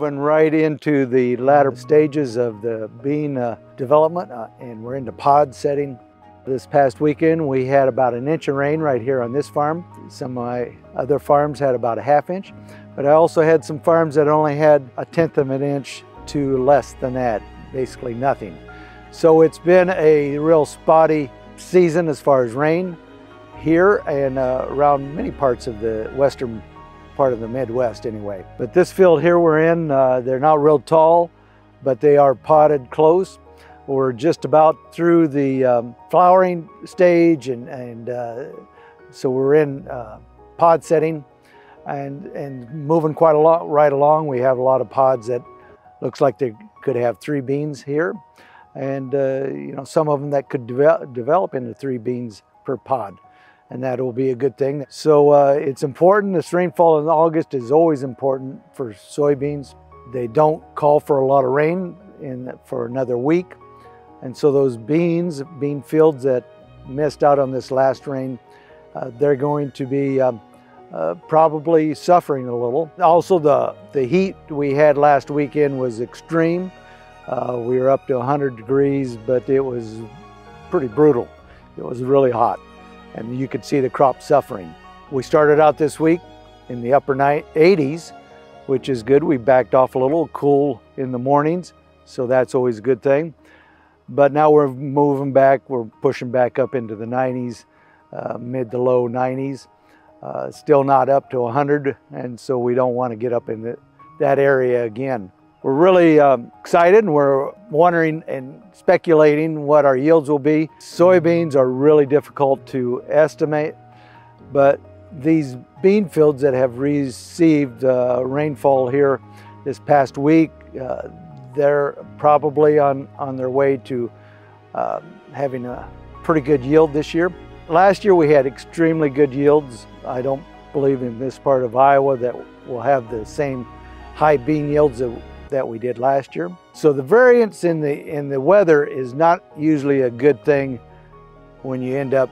moving right into the latter stages of the bean development, and we're into pod setting. This past weekend we had about 1 inch of rain right here on this farm. Some of my other farms had about a 1/2 inch, but I also had some farms that only had 1/10 of an inch to less than that, basically nothing. So it's been a real spotty season as far as rain here and around many parts of the western part of the Midwest anyway. But this field here we're in, they're not real tall, but they are potted close. We're just about through the flowering stage, and so we're in pod setting and moving quite a lot right along. We have a lot of pods that looks like they could have 3 beans here, and you know, some of them that could develop into 3 beans per pod, and that will be a good thing. So it's important. This rainfall in August is always important for soybeans. They don't call for a lot of rain for another week, and so those bean fields that missed out on this last rain, they're going to be probably suffering a little. Also, the heat we had last weekend was extreme. We were up to 100 degrees, but it was pretty brutal. It was really hot, and you could see the crop suffering. We started out this week in the upper 80s, which is good. We backed off a little, cool in the mornings, so that's always a good thing. But now we're moving back, we're pushing back up into the 90s, mid to low 90s. Still not up to 100, and so we don't want to get up in that area again. We're really excited, and we're wondering and speculating what our yields will be. Soybeans are really difficult to estimate, but these bean fields that have received rainfall here this past week, they're probably on their way to having a pretty good yield this year. Last year we had extremely good yields. I don't believe in this part of Iowa that we'll have the same high bean yields that we did last year. So the variance in the weather is not usually a good thing when you end up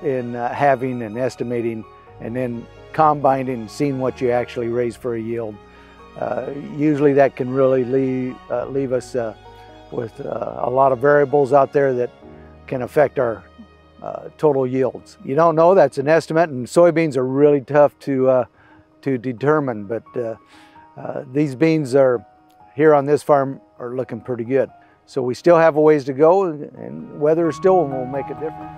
in having and estimating and then combining and seeing what you actually raise for a yield. Usually that can really leave us with a lot of variables out there that can affect our total yields. You don't know, that's an estimate, and soybeans are really tough to determine, but these beans are here on this farm are looking pretty good. So we still have a ways to go, and weather still will make a difference.